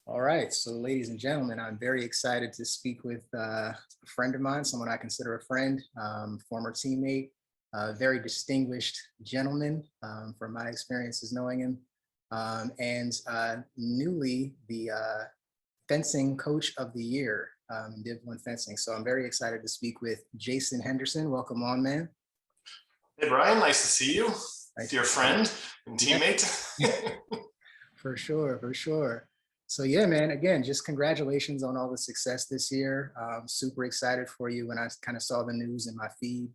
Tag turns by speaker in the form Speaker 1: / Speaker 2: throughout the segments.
Speaker 1: All right, so ladies and gentlemen, I'm very excited to speak with a friend of mine, someone I consider a friend, former teammate, very distinguished gentleman from my experiences knowing him, and newly the fencing coach of the year, Div 1 fencing. So I'm very excited to speak with Jason Henderson. Welcome on, man.
Speaker 2: Hey, Brian, nice to see you.
Speaker 1: Nice.
Speaker 2: Dear friend and
Speaker 1: Yeah.
Speaker 2: teammate.
Speaker 1: For sure, for sure. So yeah, man, again, just congratulations on all the success this year. Super excited for you when I kind of saw the news in my feed,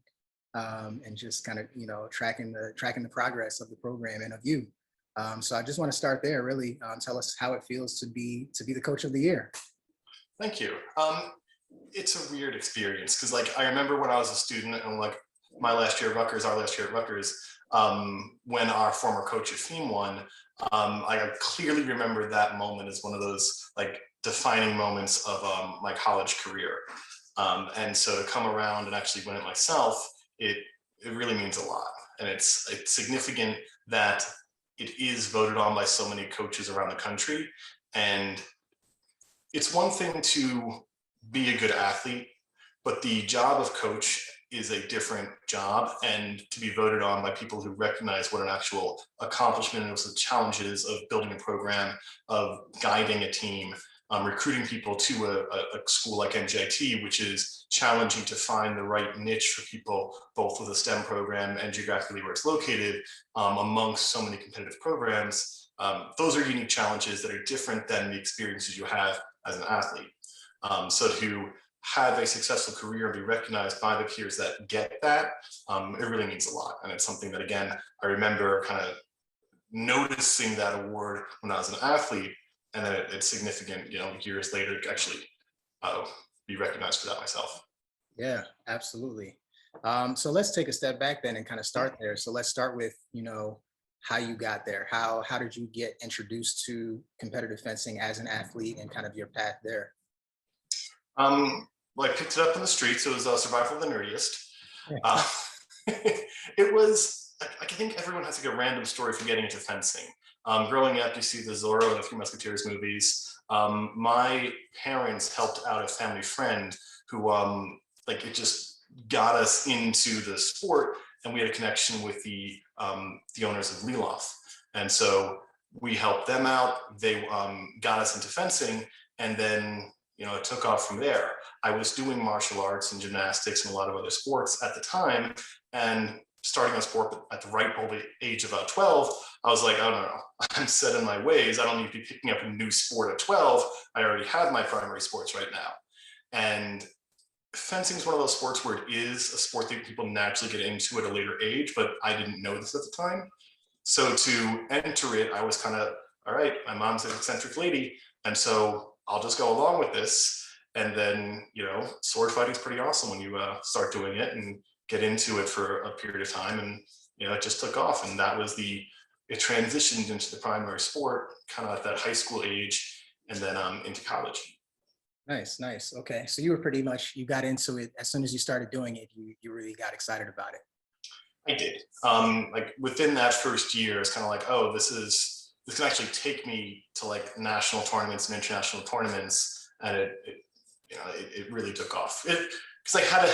Speaker 1: and just kind of, tracking the progress of the program and of you. So I just want to start there, really. Tell us how it feels to be the coach of the year.
Speaker 2: Thank you. It's a weird experience because I remember when I was a student and my last year at Rutgers, our last year at Rutgers, when our former coach Efim won, I clearly remember that moment as one of those defining moments of my college career. And so to come around and actually win it myself, it really means a lot. And it's significant that it is voted on by so many coaches around the country. And it's one thing to be a good athlete, but the job of coach is a different job, and to be voted on by people who recognize what an actual accomplishment and also the challenges of building a program, of guiding a team, recruiting people to a school like NJIT, which is challenging to find the right niche for people, both with a STEM program and geographically where it's located, amongst so many competitive programs. Those are unique challenges that are different than the experiences you have as an athlete. So to have a successful career and be recognized by the peers that get that, it really means a lot. And it's something that, again, I remember kind of noticing that award when I was an athlete, and then it's significant, years later to actually be recognized for that myself.
Speaker 1: Yeah, absolutely. So let's take a step back then and kind of start there. So let's start with, how you got there. How did you get introduced to competitive fencing as an athlete and kind of your path there?
Speaker 2: Well, I picked it up in the streets. It was Survival of the Nerdiest.
Speaker 1: Yeah.
Speaker 2: It was, I think everyone has a random story for getting into fencing. Growing up, you see the Zorro and the Three Musketeers movies. My parents helped out a family friend who, it just got us into the sport, and we had a connection with the owners of Liloff. And so we helped them out. They got us into fencing, and then it took off from there. I was doing martial arts and gymnastics and a lot of other sports at the time, and starting a sport at the ripe old age of 12, I was like, oh no, I'm set in my ways. I don't need to be picking up a new sport at 12. I already have my primary sports right now. And fencing is one of those sports where it is a sport that people naturally get into at a later age, but I didn't know this at the time. So to enter it, I was kind of, all right, my mom's an eccentric lady, and so I'll just go along with this. And then, sword fighting is pretty awesome when you start doing it and get into it for a period of time. And, it just took off. And that was it transitioned into the primary sport kind of at that high school age, and then into college.
Speaker 1: Nice, nice. Okay. So you were you got into it as soon as you started doing it, you really got excited about it.
Speaker 2: I did. Within that first year, it's kind of like, oh, this can actually take me to national tournaments and international tournaments, and it really took off. Because I had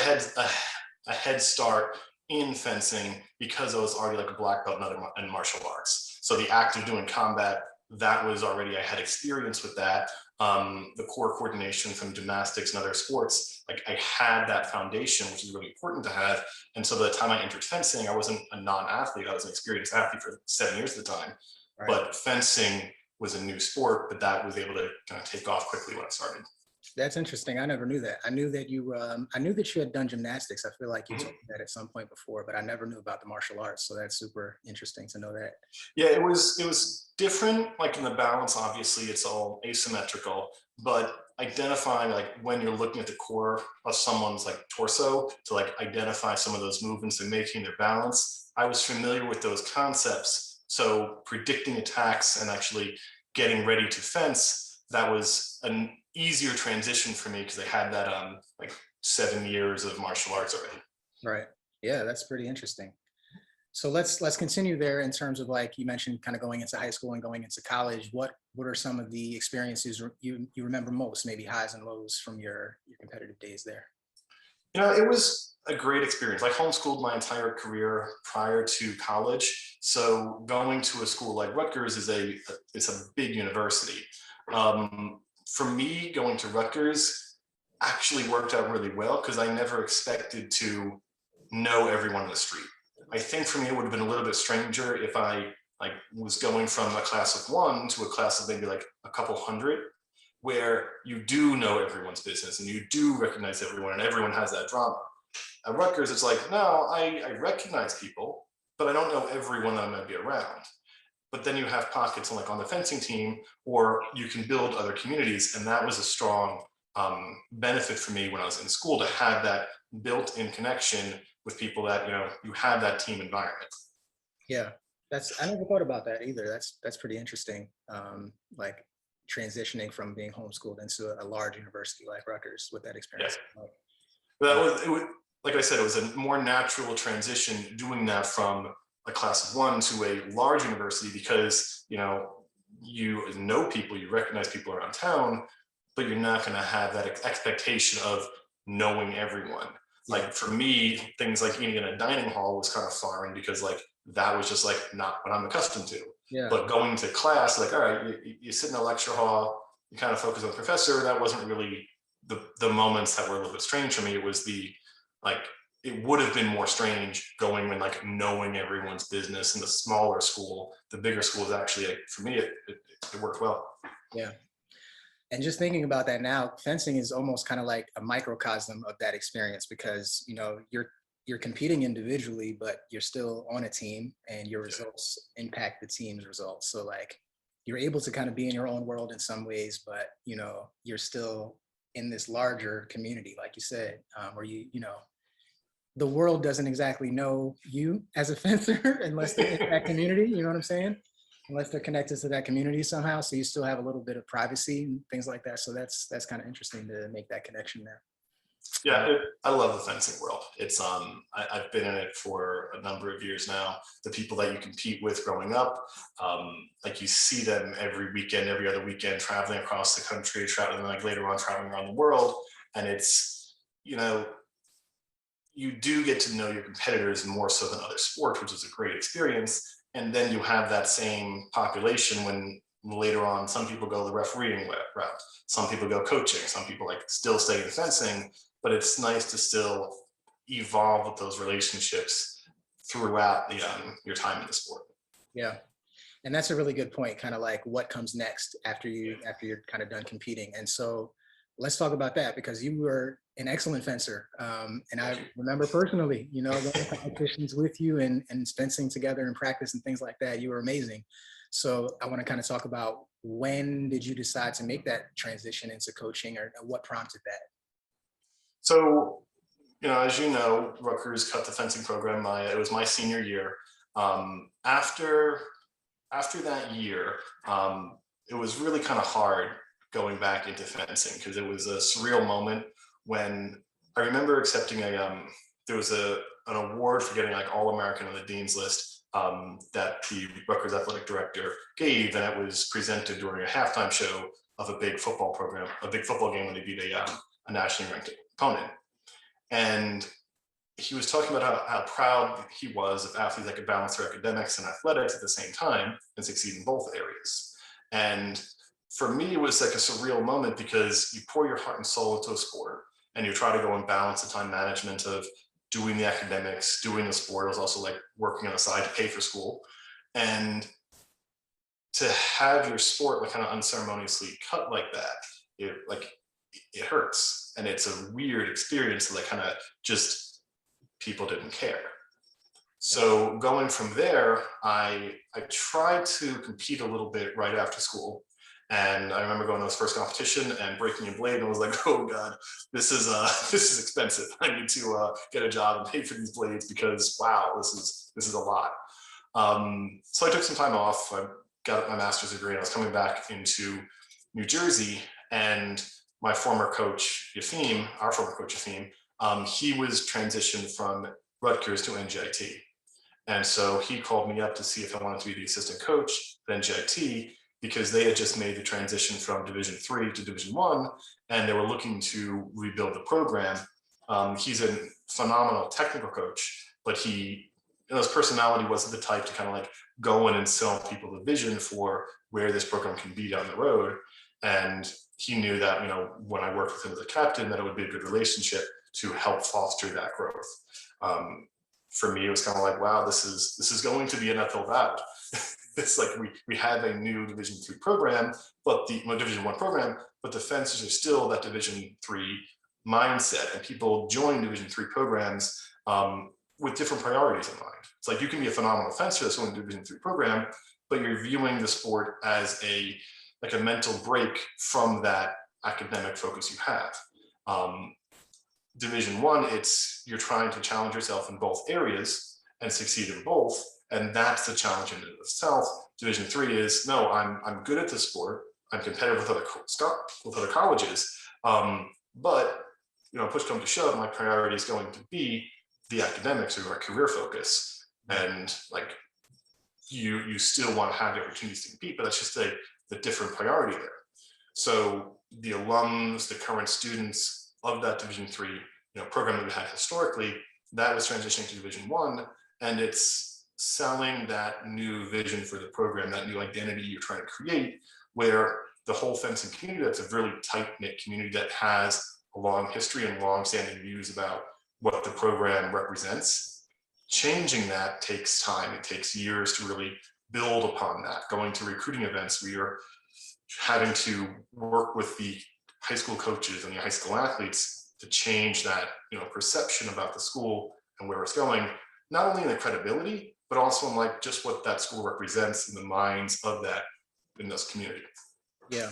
Speaker 2: a head start in fencing because I was already a black belt in martial arts. So the act of doing combat, that was already, I had experience with that. The core coordination from gymnastics and other sports, I had that foundation, which is really important to have. And so by the time I entered fencing, I wasn't a non-athlete. I was an experienced athlete for 7 years at the time. Right. But fencing was a new sport, but that was able to kind of take off quickly when I started.
Speaker 1: That's interesting. I never knew that. I knew that you had done gymnastics. I feel like you told me that at some point before, but I never knew about the martial arts. So that's super interesting to know that.
Speaker 2: Yeah, it was different. In the balance, obviously, it's all asymmetrical, but identifying when you're looking at the core of someone's torso to identify some of those movements and making their balance, I was familiar with those concepts. So predicting attacks and actually getting ready to fence, that was an easier transition for me because I had that 7 years of martial arts already.
Speaker 1: Right. Yeah, that's pretty interesting. So let's continue there in terms of, like you mentioned, kind of going into high school and going into college. What are some of the experiences you remember most, maybe highs and lows from your competitive days there?
Speaker 2: It was a great experience. I homeschooled my entire career prior to college. So going to a school like Rutgers it's a big university. For me, going to Rutgers actually worked out really well because I never expected to know everyone in the street. I think for me, it would have been a little bit stranger if I was going from a class of one to a class of maybe like a couple hundred, where you do know everyone's business and you do recognize everyone and everyone has that drama. At Rutgers, it's like, no, I recognize people, but I don't know everyone that I'm going to be around. But then you have pockets like on the fencing team, or you can build other communities. And that was a strong benefit for me when I was in school, to have that built-in connection with people that, you have that team environment.
Speaker 1: Yeah, I never thought about that either. That's pretty interesting. Like transitioning from being homeschooled into a large university like Rutgers with that
Speaker 2: Yeah.
Speaker 1: experience.
Speaker 2: But it was, like I said, it was a more natural transition doing that from a class of one to a large university, because you know people, you recognize people around town, but you're not going to have that expectation of knowing everyone.
Speaker 1: Yeah.
Speaker 2: Like for me, things like eating in a dining hall was kind of foreign, because like that was just like not what I'm accustomed to.
Speaker 1: Yeah.
Speaker 2: But going to class, like, all right, you sit in a lecture hall, you kind of focus on the professor. That wasn't really the moments that were a little bit strange for me. It was like, it would have been more strange going and like knowing everyone's business in the smaller school. The bigger school is actually, like, for me, it worked well.
Speaker 1: Yeah. And just thinking about that now, fencing is almost kind of like a microcosm of that experience, because you're competing individually, but you're still on a team and your results impact the team's results. So like you're able to kind of be in your own world in some ways, but you're still in this larger community, like you said, where the world doesn't exactly know you as a fencer unless they're in that community, you know what I'm saying? Unless they're connected to that community somehow. So you still have a little bit of privacy and things like that. So that's kind of interesting to make that connection there.
Speaker 2: Yeah, I love the fencing world. It's I've been in it for a number of years now. The people that you compete with growing up, like you see them every weekend, every other weekend, traveling across the country, traveling, like later on traveling around the world, and it's you do get to know your competitors more so than other sports, which is a great experience. And then you have that same population when later on some people go the refereeing route, some people go coaching, some people like still stay in fencing, but it's nice to still evolve with those relationships throughout your time in the sport.
Speaker 1: Yeah. And that's a really good point, kind of like what comes next after you're kind of done competing. And so let's talk about that, because you were an excellent fencer. And I remember personally, going to competitions with you and fencing together in practice and things like that. You were amazing. So I want to kind of talk about, when did you decide to make that transition into coaching, or what prompted that?
Speaker 2: So, as you know, Rutgers cut the fencing program. It was my senior year. After that year, it was really kind of hard going back into fencing, because it was a surreal moment when I remember accepting there was an award for getting like All-American on the Dean's List that the Rutgers athletic director gave, and it was presented during a halftime show of a big football game when they beat a nationally ranked opponent. And he was talking about how proud he was of athletes that could balance their academics and athletics at the same time and succeed in both areas. And for me, it was like a surreal moment, because you pour your heart and soul into a sport and you try to go and balance the time management of doing the academics, doing the sport. I was also like working on the side to pay for school. And to have your sport like kind of unceremoniously cut like that, it hurts. And it's a weird experience that like kind of just people didn't care. So going from there, I tried to compete a little bit right after school. And I remember going to this first competition and breaking a blade, and I was like, oh God, this is expensive. I need to get a job and pay for these blades, because wow, this is a lot. So I took some time off. I got my master's degree, and I was coming back into New Jersey, and my former coach, our former coach, Yafim, he was transitioned from Rutgers to NJIT. And so he called me up to see if I wanted to be the assistant coach at NJIT, because they had just made the transition from Division III to Division I, and they were looking to rebuild the program. He's a phenomenal technical coach, but his personality wasn't the type to kind of like go in and sell people the vision for where this program can be down the road. And he knew that, when I worked with him as a captain, that it would be a good relationship to help foster that growth. For me, it was kind of like, wow, this is going to be an uphill battle. It's like we have a new Division III program, but Division I program, but the fencers are still that Division III mindset, and people join Division III programs with different priorities in mind. It's like you can be a phenomenal fencer that's going to Division III program, but you're viewing the sport as a mental break from that academic focus you have. Division I, you're trying to challenge yourself in both areas and succeed in both, and that's the challenge in itself. Division III is, no, I'm good at this sport, I'm competitive with other colleges, but push come to shove, my priority is going to be the academics or my career focus, and like you still want to have the opportunities to compete, but that's just the different priority there. So the alums, the current students of that Division III program that we had historically, that was transitioning to Division I, and it's selling that new vision for the program, that new identity you're trying to create, where the whole fencing community, that's a really tight-knit community that has a long history and long-standing views about what the program represents. Changing that takes time. It takes years to really build upon that. Going to recruiting events, we are having to work with the high school coaches and the high school athletes to change that perception about the school and where it's going, not only in the credibility, but also in like just what that school represents in the minds of that in this community.
Speaker 1: Yeah,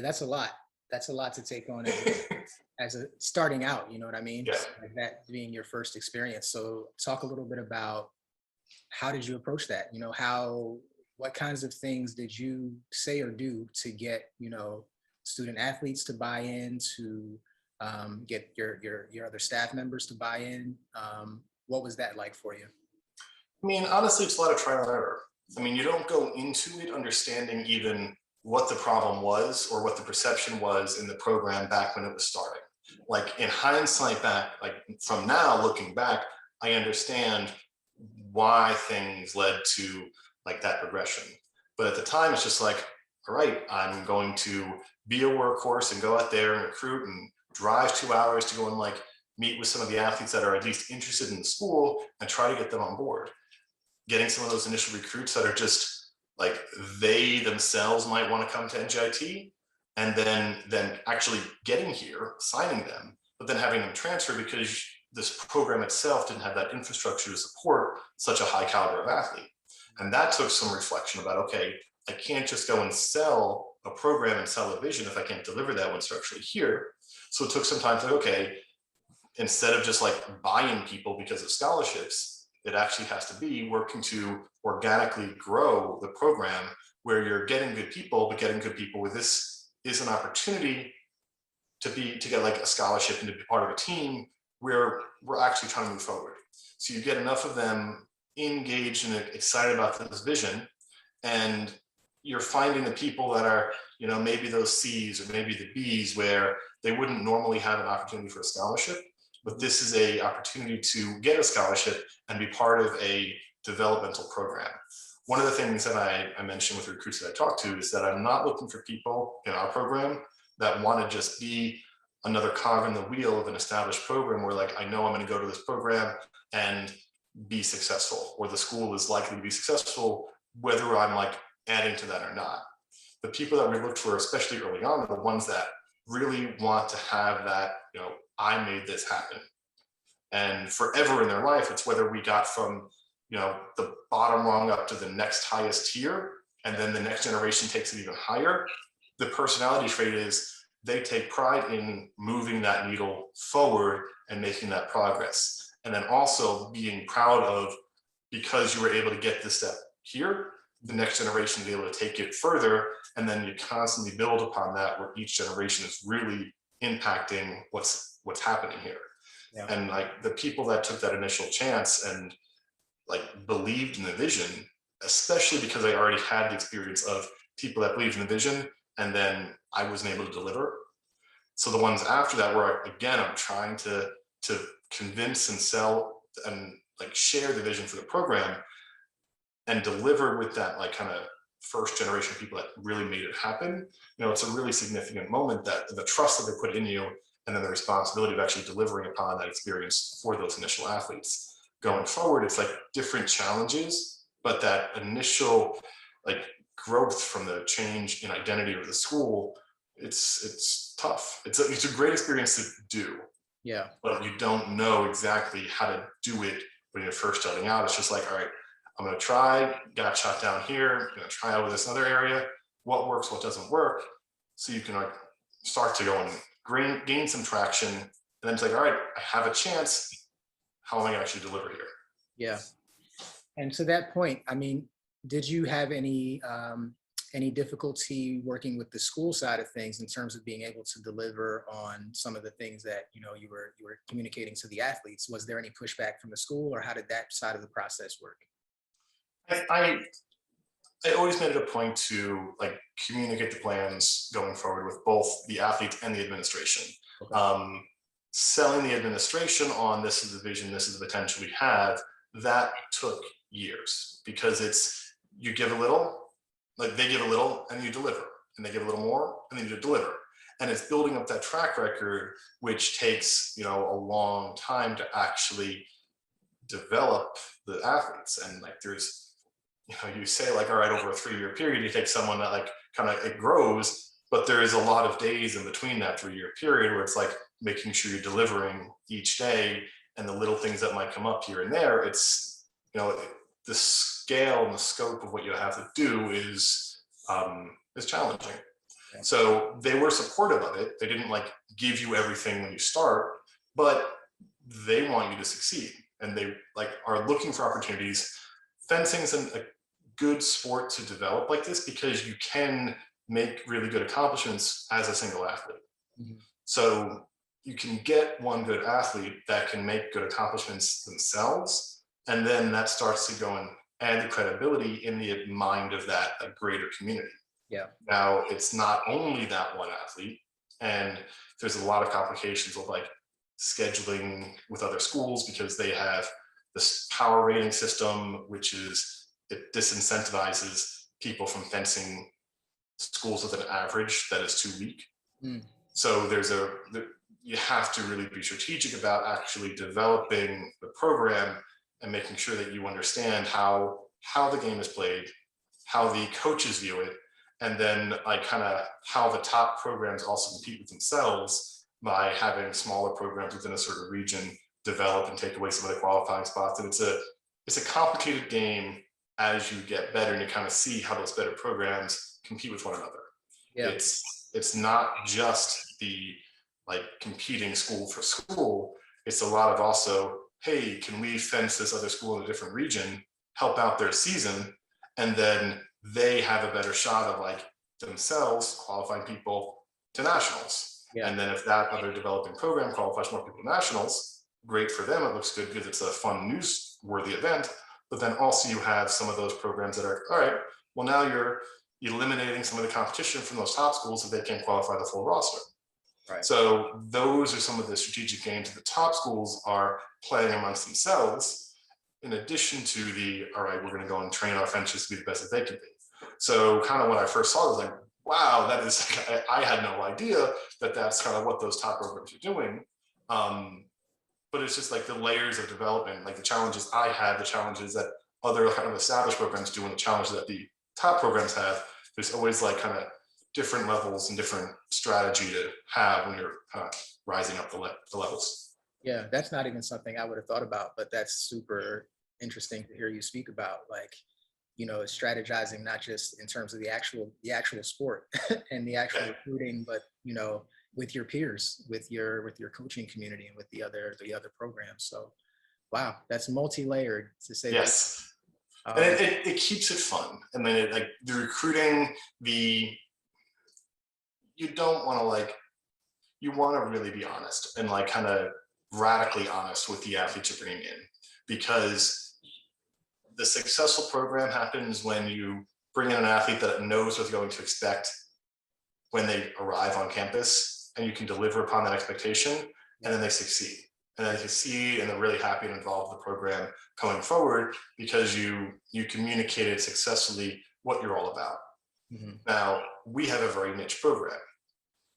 Speaker 1: that's a lot. That's a lot to take on as a starting out, you know what I mean?
Speaker 2: Yeah.
Speaker 1: Like that being your first experience. So talk a little bit about how did you approach that? What kinds of things did you say or do to get, student athletes to buy in, to get your other staff members to buy in? What was that like for you?
Speaker 2: I mean, honestly, it's a lot of trial and error. I mean, you don't go into it understanding even what the problem was or what the perception was in the program back when it was starting. Like in hindsight back, like from now looking back, I understand why things led to like that progression. But at the time, it's just like, all right, I'm going to be a workhorse and go out there and recruit and drive 2 hours to go and like meet with some of the athletes that are at least interested in the school and try to get them on board. Getting some of those initial recruits that are just like they themselves might want to come to NJIT, and then actually getting here, signing them, but then having them transfer because this program itself didn't have that infrastructure to support such a high caliber of athlete. And that took some reflection about, okay, I can't just go and sell a program and sell a vision if I can't deliver that when it's actually here. So it took some time to, okay, instead of just like buying people because of scholarships, it actually has to be working to organically grow the program where you're getting good people, but getting good people with this is an opportunity to get like a scholarship and to be part of a team where we're actually trying to move forward. So you get enough of them engaged and excited about this vision, and you're finding the people that are, maybe those C's or maybe the B's where they wouldn't normally have an opportunity for a scholarship, but this is a opportunity to get a scholarship and be part of a developmental program. One of the things that I mentioned with recruits that I talked to is that I'm not looking for people in our program that want to just be another cog in the wheel of an established program where like, I know I'm going to go to this program and be successful, or the school is likely to be successful, whether I'm like adding to that or not. The people that we looked for, especially early on, are the ones that really want to have that, I made this happen. And forever in their life, it's whether we got from, the bottom rung up to the next highest tier, and then the next generation takes it even higher. The personality trait is they take pride in moving that needle forward and making that progress. And then also being proud of, because you were able to get this step here, the next generation to be able to take it further. And then you constantly build upon that, where each generation is really impacting what's happening here. Yeah. And like the people that took that initial chance and like believed in the vision, especially because I already had the experience of people that believed in the vision, and then I wasn't able to deliver. So the ones after that where again, I'm trying to convince and sell and like share the vision for the program and deliver with that like kind of first generation of people that really made it happen. It's a really significant moment, that the trust that they put in you, and then the responsibility of actually delivering upon that experience for those initial athletes. Going forward, it's like different challenges, but that initial like growth from the change in identity of the school, it's tough. It's a great experience to do,
Speaker 1: Yeah.
Speaker 2: but you don't know exactly how to do it when you're first starting out. It's just like, all right, I'm going to try, got shot down here, I'm going to try out with this other area, what works, what doesn't work. So you can like start to go and gain some traction. And then it's like, all right, I have a chance. How am I going to actually deliver here?
Speaker 1: Yeah. And to that point, I mean, did you have any difficulty working with the school side of things in terms of being able to deliver on some of the things that you were communicating to the athletes? Was there any pushback from the school, or how did that side of the process work?
Speaker 2: I always made it a point to like communicate the plans going forward with both the athletes and the administration.
Speaker 1: Okay.
Speaker 2: Selling the administration on this is the vision, this is the potential we have, that took years, because you give a little, like they give a little and you deliver, and they give a little more and then you deliver. And it's building up that track record, which takes, a long time to actually develop the athletes. And like you say like, all right, over a 3-year period, you take someone that like kind of it grows, but there is a lot of days in between that 3-year period where it's like making sure you're delivering each day, and the little things that might come up here and there. It's, the scale and the scope of what you have to do is challenging.
Speaker 1: Yeah.
Speaker 2: So they were supportive of it. They didn't like give you everything when you start, but they want you to succeed, and they like are looking for opportunities. Fencing is a good sport to develop like this, because you can make really good accomplishments as a single athlete.
Speaker 1: Mm-hmm.
Speaker 2: So you can get one good athlete that can make good accomplishments themselves, and then that starts to go and add the credibility in the mind of that a greater community.
Speaker 1: Yeah.
Speaker 2: Now it's not only that one athlete, and there's a lot of complications with like scheduling with other schools, because they have this power rating system, which it disincentivizes people from fencing schools with an average that is too weak.
Speaker 1: Mm.
Speaker 2: So you have to really be strategic about actually developing the program and making sure that you understand how the game is played, how the coaches view it, and then like kind of how the top programs also compete with themselves by having smaller programs within a certain region develop and take away some of the qualifying spots. And it's a complicated game as you get better, and you kind of see how those better programs compete with one another.
Speaker 1: Yeah.
Speaker 2: It's not just the like competing school for school. It's a lot of also, hey, can we fence this other school in a different region, help out their season, and then they have a better shot of like themselves qualifying people to nationals. Yeah. And then if that other developing program qualifies more people to nationals, great for them. It looks good because it's a fun, newsworthy event. But then also you have some of those programs that are, all right, well, now you're eliminating some of the competition from those top schools so they can't qualify the full roster. Right. So those are some of the strategic games that the top schools are playing amongst themselves, in addition to the, all right, we're going to go and train our fencers to be the best that they can be. So kind of when I first saw it, I was like, wow, that is, I had no idea that that's kind of what those top programs are doing. But it's just like the layers of development, like the challenges I had, the challenges that other kind of established programs do, and the challenges that the top programs have. There's always like kind of different levels and different strategy to have when you're kind of rising up the levels.
Speaker 1: Yeah, that's not even something I would have thought about, but that's super interesting to hear you speak about, like, strategizing not just in terms of the actual sport and the actual recruiting, but with your peers, with your coaching community, and with the other programs. So, wow, that's multi-layered, to say.
Speaker 2: Yes, and it keeps it fun. And then like the recruiting, you don't want to like, you want to really be honest and like kind of radically honest with the athletes you're bringing in, because the successful program happens when you bring in an athlete that knows what they're going to expect when they arrive on campus, and you can deliver upon that expectation, and then they succeed. And they succeed, and they're really happy and involved with the program going forward because you communicated successfully what you're all about. Mm-hmm. Now, we have a very niche program,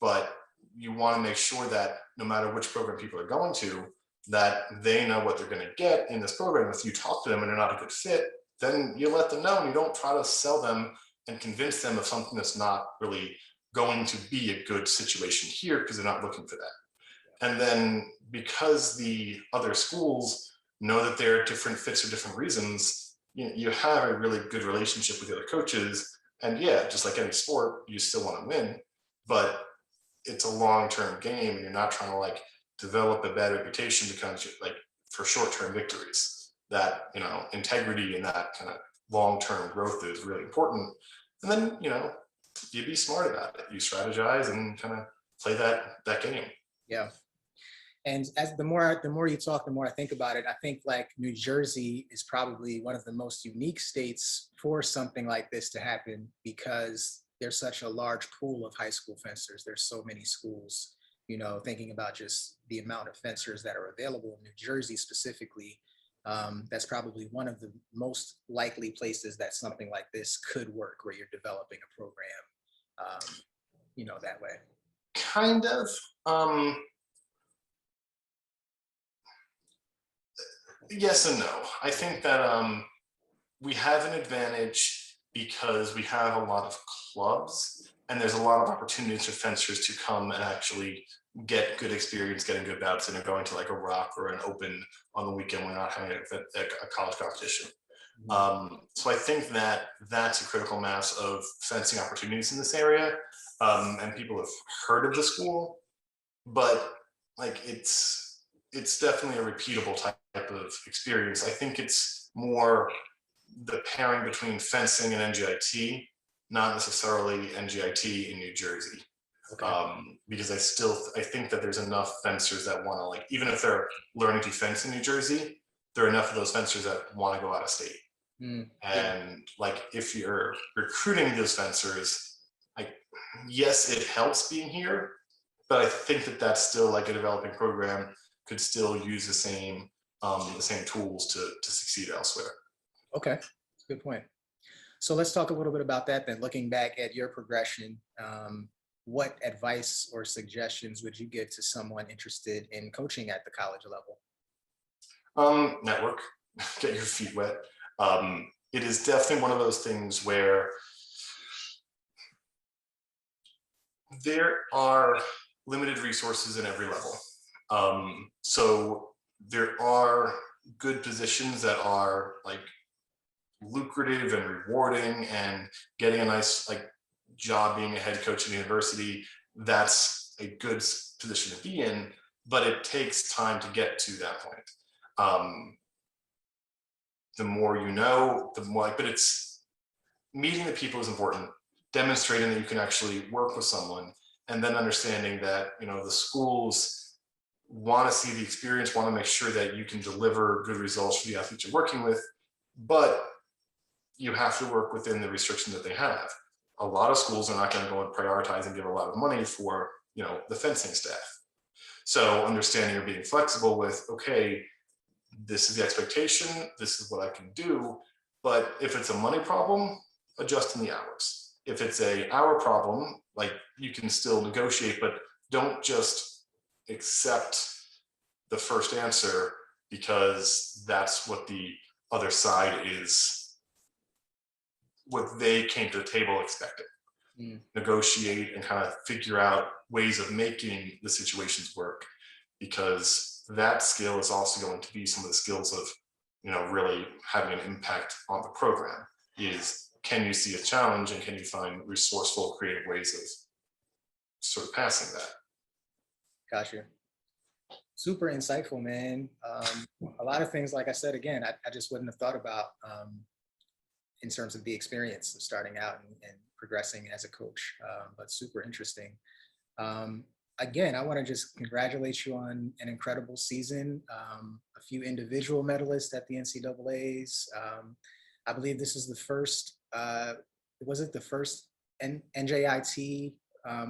Speaker 2: but you want to make sure that no matter which program people are going to, that they know what they're going to get in this program. If you talk to them and they're not a good fit, then you let them know, and you don't try to sell them and convince them of something that's not really going to be a good situation here because they're not looking for that. And then because the other schools know that there are different fits for different reasons, you have a really good relationship with the other coaches. And yeah, just like any sport, you still want to win, but it's a long-term game, and you're not trying to like develop a bad reputation because like for short-term victories. That, integrity and that kind of long-term growth is really important. And then, you be smart about it. You strategize and kind of play that game.
Speaker 1: Yeah. And as the more you talk, the more I think about it. I think like New Jersey is probably one of the most unique states for something like this to happen, because there's such a large pool of high school fencers. There's so many schools, thinking about just the amount of fencers that are available in New Jersey specifically. That's probably one of the most likely places that something like this could work, where you're developing a program, that way.
Speaker 2: Kind of. Yes and no. I think that we have an advantage because we have a lot of clubs, and there's a lot of opportunities for fencers to come and actually get good experience, getting good bouts, and they're going to like a rock or an open on the weekend. We're not having a college competition. So I think that that's a critical mass of fencing opportunities in this area, and people have heard of the school, but like it's definitely a repeatable type of experience. I think it's more the pairing between fencing and NJIT, not necessarily NJIT in New Jersey. Okay. Because I think that there's enough fencers that want to, like, even if they're learning to fence in New Jersey, there are enough of those fencers that want to go out of state. And like, if you're recruiting those fencers, like, yes, it helps being here, but I think that that's still like a developing program could still use the same tools to succeed elsewhere.
Speaker 1: Okay, that's a good point. So let's talk a little bit about that then. Looking back at your progression, what advice or suggestions would you give to someone interested in coaching at the college level?
Speaker 2: Network, get your feet wet. It is definitely one of those things where there are limited resources in every level. So there are good positions that are like lucrative and rewarding, and getting a nice like job being a head coach at a university, that's a good position to be in, but it takes time to get to that point. The more you know, the more, but it's meeting the people is important, demonstrating that you can actually work with someone, and then understanding that, the schools want to see the experience, want to make sure that you can deliver good results for the athletes you're working with, but you have to work within the restrictions that they have. A lot of schools are not going to go and prioritize and give a lot of money for, the fencing staff. So understanding or being flexible with, okay, this is the expectation, this is what I can do, but if it's a money problem, adjust in the hours. If it's an hour problem, like, you can still negotiate, but don't just accept the first answer because that's what the other side is, what they came to the table expecting. Negotiate and kind of figure out ways of making the situations work, because that skill is also going to be some of the skills of, really having an impact on the program. Is, can you see a challenge, and can you find resourceful, creative ways of sort of passing that?
Speaker 1: Gotcha. Super insightful, man. A lot of things, like I said, again, I just wouldn't have thought about in terms of the experience of starting out and progressing as a coach, but super interesting. again, I want to just congratulate you on an incredible season. A few individual medalists at the NCAAs. I believe this is the first. Was it the first NJIT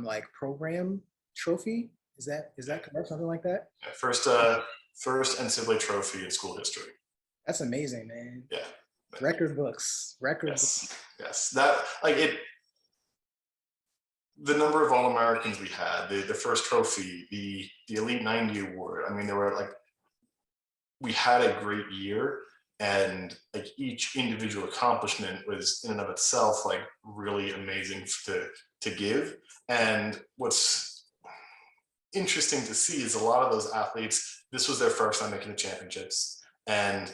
Speaker 1: like program trophy? Is that correct? Something like that.
Speaker 2: Yeah, first NCAA trophy in school history.
Speaker 1: That's amazing, man.
Speaker 2: Yeah.
Speaker 1: Record books. Record books.
Speaker 2: Yes. That like it. The number of All-Americans we had, the first trophy, the Elite 90 award. I mean, there were like, we had a great year, and like each individual accomplishment was in and of itself like really amazing to give. And what's interesting to see is a lot of those athletes, this was their first time making the championships, and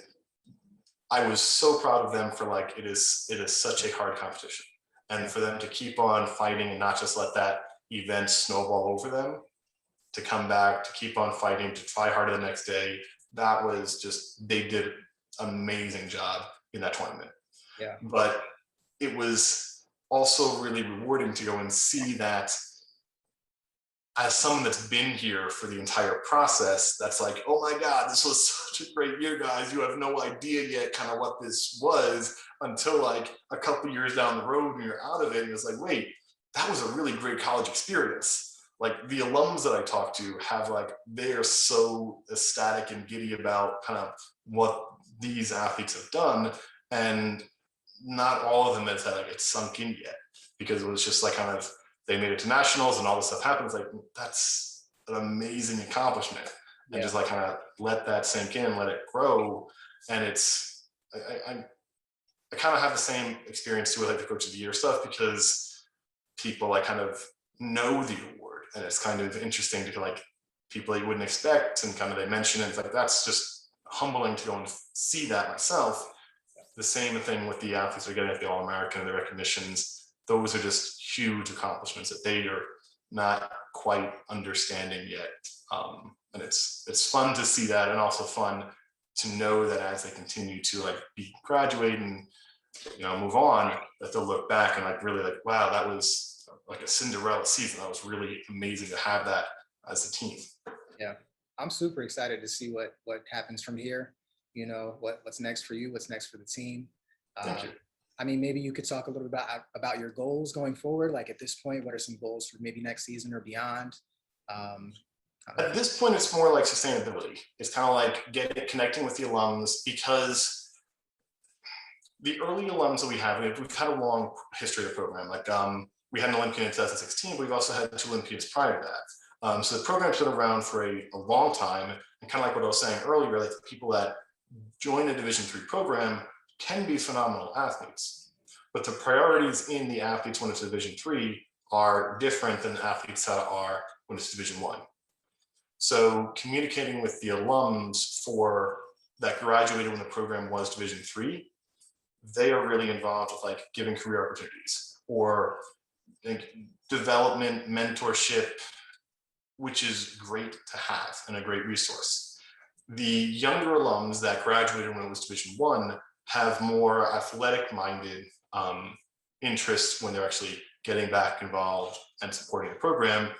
Speaker 2: I was so proud of them for like, it is such a hard competition. And for them to keep on fighting and not just let that event snowball over them, to come back, to keep on fighting, to try harder the next day, that was just, they did an amazing job in that tournament.
Speaker 1: Yeah.
Speaker 2: But it was also really rewarding to go and see that as someone that's been here for the entire process, that's like, oh my God, this was such a great year, guys. You have no idea yet kind of what this was until like a couple years down the road when you're out of it. And it's like, wait, that was a really great college experience. Like the alums that I talk to have like, they are so ecstatic and giddy about kind of what these athletes have done. And not all of them has had like it sunk in yet, because it was just like kind of, they made it to nationals and all this stuff happens. Like, that's an amazing accomplishment. And just like kind of let that sink in, let it grow. And it's, I kind of have the same experience too with like the Coach of the Year stuff, because people like kind of know the award, and it's kind of interesting to like people you wouldn't expect, and kind of they mention it. It's like, that's just humbling to go and see that myself. The same thing with the athletes who are getting at the All-American and the recognitions. Those are just huge accomplishments that they are not quite understanding yet. And it's fun to see that, and also fun to know that as they continue to like be graduate and move on, that they'll look back and like really like, wow, that was like a Cinderella season. That was really amazing to have that as a team.
Speaker 1: Yeah, I'm super excited to see what happens from here. What's next for you, what's next for the team.
Speaker 2: Thank you.
Speaker 1: I mean, maybe you could talk a little bit about your goals going forward. Like at this point, what are some goals for maybe next season or beyond?
Speaker 2: At this point, it's more like sustainability. It's kind of like connecting with the alums, because the early alums that we have, we've had a long history of the program. Like we had an Olympian in 2016, but we've also had 2 Olympians prior to that. So the program's been around for a long time, and kind of like what I was saying earlier, like the people that join a Division III program can be phenomenal athletes, but the priorities in the athletes when it's Division III are different than the athletes that are when it's Division I. So communicating with the alums for that graduated when the program was Division III, they are really involved with like giving career opportunities or like development, mentorship, which is great to have and a great resource. The younger alums that graduated when it was Division I have more athletic-minded interests when they're actually getting back involved and supporting the program,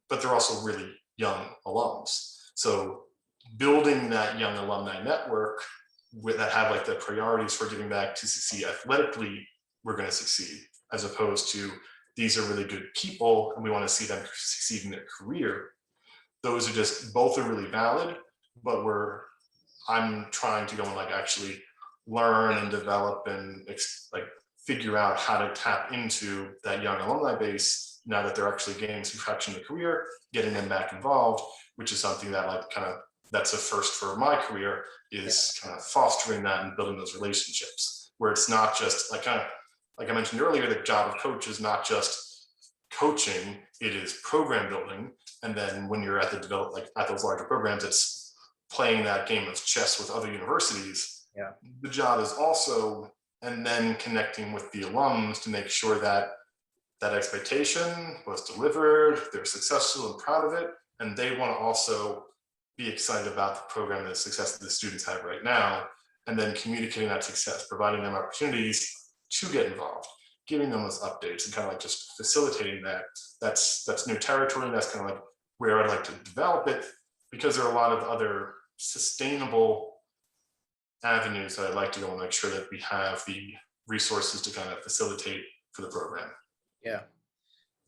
Speaker 2: but they're also really young alums. So building that young alumni network that have like the priorities for giving back to succeed athletically, we're going to succeed, as opposed to these are really good people and we want to see them succeed in their career. Those are just, both are really valid, but I'm trying to go and like actually learn and develop and like figure out how to tap into that young alumni base now that they're actually gaining some traction in the career, getting them back involved, which is something that like kind of, that's a first for my career, is kind of fostering that and building those relationships where it's not just like kind of, like I mentioned earlier, the job of coach is not just coaching, it is program building. And then when you're at at those larger programs, it's playing that game of chess with other universities.
Speaker 1: Yeah.
Speaker 2: The job is also, and then connecting with the alums to make sure that that expectation was delivered, they're successful and proud of it, and they want to also be excited about the program and the success that the students have right now, and then communicating that success, providing them opportunities to get involved, giving them those updates and kind of like just facilitating that. That's new territory. And that's kind of like where I'd like to develop it, because there are a lot of other sustainable avenues that I'd like to go and make sure that we have the resources to kind of facilitate for the program.
Speaker 1: Yeah.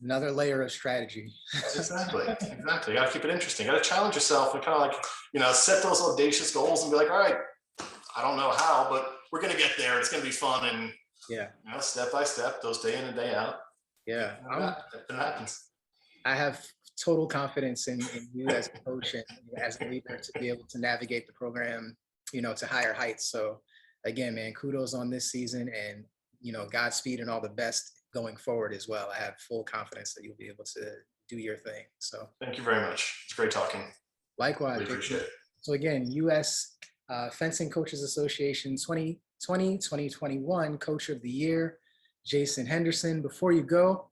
Speaker 1: Another layer of strategy.
Speaker 2: Exactly. You got to keep it interesting. You got to challenge yourself and kind of like, set those audacious goals and be like, all right, I don't know how, but we're going to get there. It's going to be fun. And,
Speaker 1: Yeah.
Speaker 2: Step by step, those day in and day out.
Speaker 1: Yeah.
Speaker 2: It happens.
Speaker 1: I have total confidence in you as a coach and as a leader to be able to navigate the program, to higher heights. So again, man, kudos on this season, and, Godspeed and all the best going forward as well. I have full confidence that you'll be able to do your thing. So
Speaker 2: thank you very much. It's great talking.
Speaker 1: Likewise.
Speaker 2: Really appreciate it.
Speaker 1: So again, US Fencing Coaches Association 2020-2021 Coach of the Year, Jason Henderson. Before you go,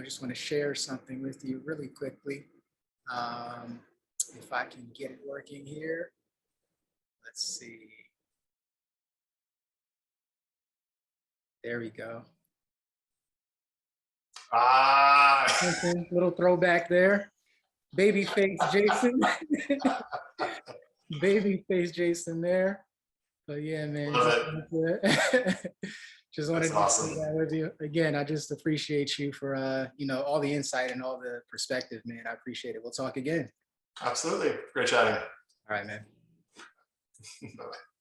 Speaker 1: just want to share something with you really quickly. If I can get it working here. Let's see. There we go. Little throwback there. Babyface Jason. Babyface Jason there. But yeah, man. Just wanted to
Speaker 2: awesome.
Speaker 1: share that with you. Again, I just appreciate you for all the insight and all the perspective, man. I appreciate it. We'll talk again.
Speaker 2: Absolutely. Great chatting.
Speaker 1: All right, man.
Speaker 2: Bye-bye.